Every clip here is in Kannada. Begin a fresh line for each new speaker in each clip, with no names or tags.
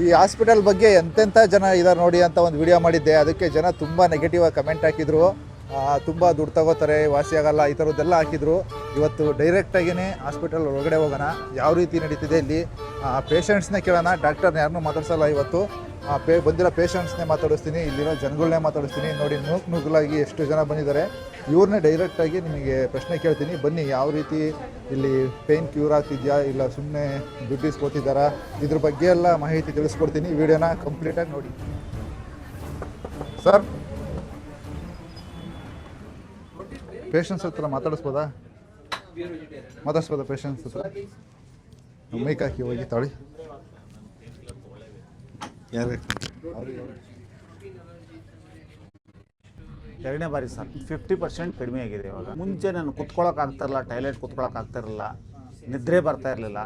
ಈ ಹಾಸ್ಪಿಟಲ್ ಬಗ್ಗೆ ಎಂತೆಂಥ ಜನ ಇದ್ದಾರೆ ನೋಡಿ ಅಂತ ಒಂದು ವಿಡಿಯೋ ಮಾಡಿದ್ದೆ. ಅದಕ್ಕೆ ಜನ ತುಂಬ ನೆಗೆಟಿವ್ ಆಗಿ ಕಮೆಂಟ್ ಹಾಕಿದ್ರು. ತುಂಬ ದುಡ್ಡು ತಗೋತಾರೆ, ವಾಸಿ ಆಗಲ್ಲ, ಈ ಥರದ್ದೆಲ್ಲ ಹಾಕಿದ್ರು. ಇವತ್ತು ಡೈರೆಕ್ಟಾಗಿಯೇ ಹಾಸ್ಪಿಟಲ್ ಒಳಗಡೆ ಹೋಗೋಣ, ಯಾವ ರೀತಿ ನಡೀತಿದೆ ಇಲ್ಲಿ. ಪೇಷಂಟ್ಸ್ನೇ ಕೇಳೋಣ, ಡಾಕ್ಟರ್ನ ಯಾರನ್ನೂ ಮಾತಾಡ್ಸಲ್ಲ ಇವತ್ತು. ಬಂದಿರೋ ಪೇಷಂಟ್ಸ್ನೇ ಮಾತಾಡಿಸ್ತೀನಿ, ಇಲ್ಲಿರೋ ಜನಗಳನ್ನೇ ಮಾತಾಡಿಸ್ತೀನಿ. ನೋಡಿ ನುಗ್ಲಾಗಿ ಎಷ್ಟು ಜನ ಬಂದಿದ್ದಾರೆ, ಇವ್ರನ್ನೇ ಡೈರೆಕ್ಟಾಗಿ ನಿಮಗೆ ಪ್ರಶ್ನೆ ಕೇಳ್ತೀನಿ. ಬನ್ನಿ, ಯಾವ ರೀತಿ ಇಲ್ಲಿ ಪೇಯ್ನ್ ಕ್ಯೂರ್ ಆಗ್ತಿದೆಯಾ ಇಲ್ಲ ಸುಮ್ಮನೆ ದುಡ್ಡು ಇಸ್ಕೊತಿದ್ದಾರಾ, ಇದ್ರ ಬಗ್ಗೆ ಎಲ್ಲ ಮಾಹಿತಿ ತಿಳಿಸ್ಕೊಡ್ತೀನಿ. ವಿಡಿಯೋನ ಕಂಪ್ಲೀಟಾಗಿ ನೋಡಿ. ಸರ್, ಪೇಷಂಟ್ಸ್ ಹತ್ರ ಮಾತಾಡಿಸ್ಬೋದಾ ಪೇಷಂಟ್ಸ್ ಹತ್ರ? ಮೈಕ್ ಹಾಕಿ ಹೋಗಿ ತಾಳಿ.
ಎರಡನೇ ಬಾರಿ ಸರ್ 50% ಕಡಿಮೆ ಆಗಿದೆ ಇವಾಗ. ಮುಂಚೆ ನಾನು ಕುತ್ಕೊಳ್ಳೋಕೆ ಆಗ್ತಾಯಿರಲಿಲ್ಲ, ಟಾಯ್ಲೆಟ್ ಕುತ್ಕೊಳ್ಳೋಕೆ ಆಗ್ತಾಯಿರಲಿಲ್ಲ, ನಿದ್ರೆ ಬರ್ತಾ ಇರಲಿಲ್ಲ,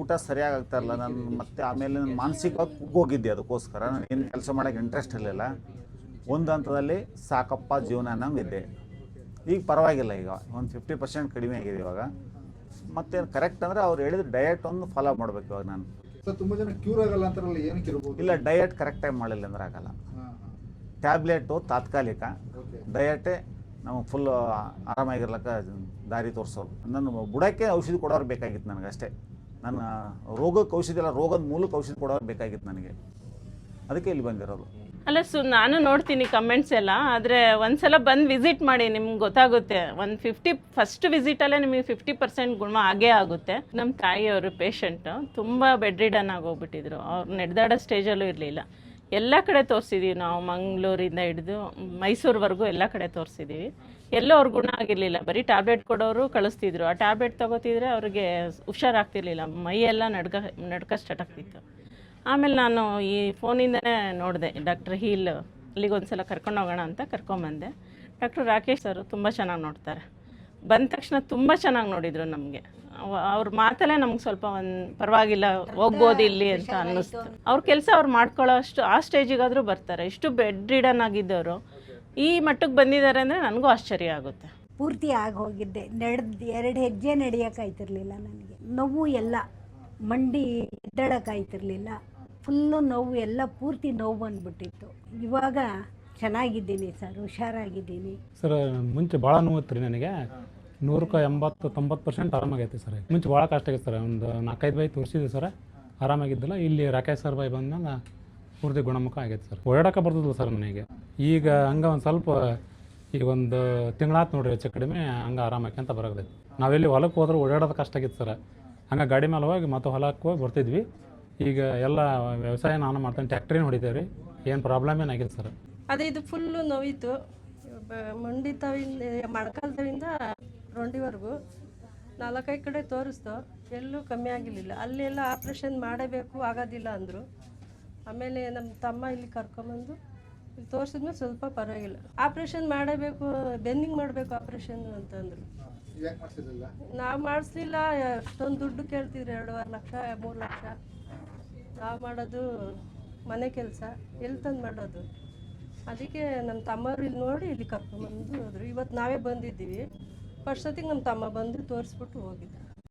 ಊಟ ಸರಿಯಾಗಿ ಆಗ್ತಾಯಿರಲಿಲ್ಲ. ನಾನು ಮತ್ತೆ ಆಮೇಲೆ ನಾನು ಮಾನಸಿಕವಾಗಿ ಕುಗ್ಗೋಗಿದ್ದೆ. ಅದಕ್ಕೋಸ್ಕರ ನಾನು ಏನು ಕೆಲಸ ಮಾಡೋಕ್ಕೆ ಇಂಟ್ರೆಸ್ಟ್ ಇರಲಿಲ್ಲ. ಒಂದು ಹಂತದಲ್ಲಿ ಸಾಕಪ್ಪ ಜೀವನ ಅನ್ನೋಂಗಿದ್ದೆ. ಈಗ ಪರವಾಗಿಲ್ಲ, ಈಗ ಒಂದು 50% ಕಡಿಮೆ ಆಗಿದೆ ಇವಾಗ. ಮತ್ತೇನು ಕರೆಕ್ಟ್ ಅಂದರೆ ಅವ್ರು ಹೇಳಿದ ಡಯಟ್ ಒಂದು ಫಾಲೋ ಮಾಡಬೇಕು ಇವಾಗ ನಾನು.
ತುಂಬ ಜನ ಕ್ಯೂರ್ ಆಗಲ್ಲ ಅಂತಾರಲ್ಲ, ಏನಕ್ಕೆ ಇರ್ಬೋದು?
ಇಲ್ಲ, ಡಯಟ್ ಕರೆಕ್ಟಾಗಿ ಮಾಡಿಲ್ಲ ಅಂದ್ರೆ ಆಗಲ್ಲ. ಟ್ಯಾಬ್ಲೆಟು ತಾತ್ಕಾಲಿಕ, ಡಯಟೇ ನಮಗೆ ಫುಲ್ಲು ಆರಾಮಾಗಿರ್ಲಿಕ್ಕೆ ದಾರಿ ತೋರಿಸೋರು. ನಾನು ಬುಡಕ್ಕೆ ಔಷಧಿ ಕೊಡೋರು ಬೇಕಾಗಿತ್ತು ನನಗೆ ಅಷ್ಟೇ. ನನ್ನ ರೋಗಕ್ಕೆ ಔಷಧಿ ಅಲ್ಲ, ರೋಗದ ಮೂಲಕ ಔಷಧಿ ಕೊಡೋರು ಬೇಕಾಗಿತ್ತು ನನಗೆ. ಅದಕ್ಕೆ ಇಲ್ಲಿ ಬಂದಿರೋದು.
ಅಲ್ಲ ನಾನು ನೋಡ್ತೀನಿ ಕಮೆಂಟ್ಸ್ ಎಲ್ಲ. ಆದರೆ ಒಂದ್ಸಲ ಬಂದು ವಿಸಿಟ್ ಮಾಡಿ, ನಿಮ್ಗೆ ಗೊತ್ತಾಗುತ್ತೆ. ಫಸ್ಟ್ ವಿಸಿಟಲ್ಲೇ ನಿಮಗೆ 50% ಗುಣ ಆಗೇ ಆಗುತ್ತೆ. ನಮ್ಮ ತಾಯಿಯವರು ಪೇಷಂಟು ತುಂಬ ಬೆಡ್ ರಿಡನ್ ಆಗೋಗ್ಬಿಟ್ಟಿದ್ರು. ಅವ್ರು ನಡೆದಾಡೋ ಸ್ಟೇಜಲ್ಲೂ ಇರಲಿಲ್ಲ. ಎಲ್ಲ ಕಡೆ ತೋರಿಸಿದ್ದೀವಿ ನಾವು, ಮಂಗಳೂರಿಂದ ಹಿಡಿದು ಮೈಸೂರುವರೆಗೂ ಎಲ್ಲ ಕಡೆ ತೋರಿಸಿದ್ದೀವಿ. ಎಲ್ಲೂ ಅವ್ರ ಗುಣ ಆಗಿರಲಿಲ್ಲ. ಬರೀ ಟ್ಯಾಬ್ಲೆಟ್ ಕೊಡೋರು ಕಳಿಸ್ತಿದ್ರು. ಆ ಟ್ಯಾಬ್ಲೆಟ್ ತೊಗೋತಿದ್ರೆ ಅವ್ರಿಗೆ ಹುಷಾರಾಗ್ತಿರ್ಲಿಲ್ಲ, ಮೈಯೆಲ್ಲ ನಡ್ಕ ಸ್ಟಾರ್ಟ್ ಆಗ್ತಿತ್ತು. ಆಮೇಲೆ ನಾನು ಈ ಫೋನಿಂದನೇ ನೋಡಿದೆ ಡಾಕ್ಟರ್ ಹೀಲ್, ಅಲ್ಲಿಗೊಂದ್ಸಲ ಕರ್ಕೊಂಡು ಹೋಗೋಣ ಅಂತ ಕರ್ಕೊಂಬಂದೆ. ಡಾಕ್ಟರ್ ರಾಕೇಶ್ ಸರ್ ತುಂಬ ಚೆನ್ನಾಗಿ ನೋಡ್ತಾರೆ. ಬಂದ ತಕ್ಷಣ ತುಂಬ ಚೆನ್ನಾಗಿ ನೋಡಿದರು ನಮಗೆ. ಅವ್ರ ಮಾತಲ್ಲೇ ನಮ್ಗೆ ಸ್ವಲ್ಪ ಪರವಾಗಿಲ್ಲ, ಹೋಗ್ಬೋದು ಇಲ್ಲಿ ಅಂತ ಅನ್ನಿಸ್ತು. ಅವ್ರ ಕೆಲಸ ಅವ್ರು ಮಾಡ್ಕೊಳ್ಳೋ ಅಷ್ಟು ಆ ಸ್ಟೇಜಿಗಾದರೂ ಬರ್ತಾರೆ. ಇಷ್ಟು ಬೆಡ್ ರಿಡನ್ ಆಗಿದ್ದವರು ಈ ಮಟ್ಟಕ್ಕೆ ಬಂದಿದ್ದಾರೆ ಅಂದರೆ ನನಗೂ ಆಶ್ಚರ್ಯ ಆಗುತ್ತೆ.
ಪೂರ್ತಿ ಆಗೋಗಿದ್ದೆ. 2 ಹೆಜ್ಜೆ ನಡೆಯೋಕ್ಕಾಯ್ತಿರ್ಲಿಲ್ಲ ನನಗೆ. ನೋವು ಎಲ್ಲ ಮಂಡಿ ಎದ್ದಳಕ್ಕಾಯ್ತಿರ್ಲಿಲ್ಲ. ಫುಲ್ಲು ನೋವು ಎಲ್ಲ ಪೂರ್ತಿ ನೋವು ಬಂದ್ಬಿಟ್ಟಿತ್ತು. ಇವಾಗ ಚೆನ್ನಾಗಿದ್ದೀನಿ ಸರ್, ಹುಷಾರಾಗಿದ್ದೀನಿ
ಸರ್. ಮುಂಚೆ ಭಾಳ ನೋವಿತ್ತು ರೀ ನನಗೆ. 180-90% ಆರಾಮಾಗೈತೆ ಸರ್. ಮುಂಚೆ ಭಾಳ ಕಷ್ಟ ಆಗೈತೆ ಸರ್. ಒಂದು 4-5 ಬಾಯಿ ತೋರಿಸಿದ್ವಿ ಸರ್, ಆರಾಮಾಗಿದ್ದಿಲ್ಲ. ಇಲ್ಲಿ ರಾಕೇಶ್ ಸರ್ ಬಾಯಿ ಬಂದ್ಮೇಲೆ ಪೂರ್ತಿ ಗುಣಮುಖ ಆಗೈತೆ ಸರ್. ಓಡಾಡೋಕೆ ಬರ್ತಿದ್ದಿಲ್ಲ ಸರ್ ನನಗೆ. ಈಗ ಹಂಗೆ ಒಂದು ಸ್ವಲ್ಪ ಈಗ ಒಂದು ತಿಂಗಳಾತು ನೋಡ್ರಿ ಹೆಚ್ಚು ಕಡಿಮೆ ಹಂಗೆ ಆರಾಮಾಗಿ ಅಂತ ಬರೋದೈತೆ. ನಾವೆಲ್ಲಿ ಹೊಲಕ್ಕೆ ಹೋದ್ರೆ ಓಡಾಡೋದು ಕಷ್ಟ ಆಗಿತ್ತು ಸರ್. ಹಂಗೆ ಗಾಡಿ ಮೇಲೆ ಹೋಗಿ ಮತ್ತೆ ಹೊಲಕ್ಕೆ ಹೋಗಿ ಬರ್ತಿದ್ವಿ. ಈಗ ಎಲ್ಲ ವ್ಯವಸಾಯ ನಾನು ಮಾಡ್ತಾನೆ, ಟ್ಯಾಕ್ಟ್ರಿನ ಹೊಡಿತೇವೆ ರೀ. ಏನು ಪ್ರಾಬ್ಲಮ್ ಏನಾಗಿದೆ ಸರ್?
ಅದೇ ಇದು ಫುಲ್ಲು ನೋವಿತ್ತು. ಮಂಡಿ ತವಿಂದ ಮೊಣಕಾಲ್ತವಿಂದ ರೊಂಡಿವರೆಗೂ 4-5 ಕಡೆ ತೋರಿಸ್ತು, ಎಲ್ಲೂ ಕಮ್ಮಿ ಆಗಿರಲಿಲ್ಲ. ಅಲ್ಲಿ ಎಲ್ಲ ಆಪ್ರೇಷನ್ ಮಾಡಬೇಕು, ಆಗೋದಿಲ್ಲ ಅಂದರು. ಆಮೇಲೆ ನಮ್ಮ ತಮ್ಮ ಇಲ್ಲಿ ಕರ್ಕೊಂಬಂದು ಇಲ್ಲಿ ತೋರಿಸಿದ್ಮೇಲೆ ಸ್ವಲ್ಪ ಪರವಾಗಿಲ್ಲ. ಆಪ್ರೇಷನ್ ಮಾಡಬೇಕು, ಬೆನ್ನಿಂಗ್ ಮಾಡಬೇಕು ಆಪ್ರೇಷನ್ ಅಂತಂದರು. ನಾವು ಮಾಡಿಸ್ಲಿಲ್ಲ. ಅಷ್ಟೊಂದು ದುಡ್ಡು ಕೇಳ್ತಿದ್ರು, 2.5 ಲಕ್ಷ 3 ಲಕ್ಷ. ನಾವು ಮಾಡೋದು ಮನೆ ಕೆಲಸ, ಎಲ್ಲಿ ತಂದು ಮಾಡೋದು? ಅದಕ್ಕೆ ನಮ್ಮ ತಮ್ಮವ್ರು ಇಲ್ಲಿ ನೋಡಿ ಇಲ್ಲಿ ಕರ್ಕೊಂಬಂದು ಹೋದರು. ಇವತ್ತು ನಾವೇ ಬಂದಿದ್ದೀವಿ. ಫಸ್ಟ್ ಸತಿಗೆ ನಮ್ಮ ತಮ್ಮ ಬಂದು ತೋರಿಸ್ಬಿಟ್ಟು ಹೋಗಿದ್ದ.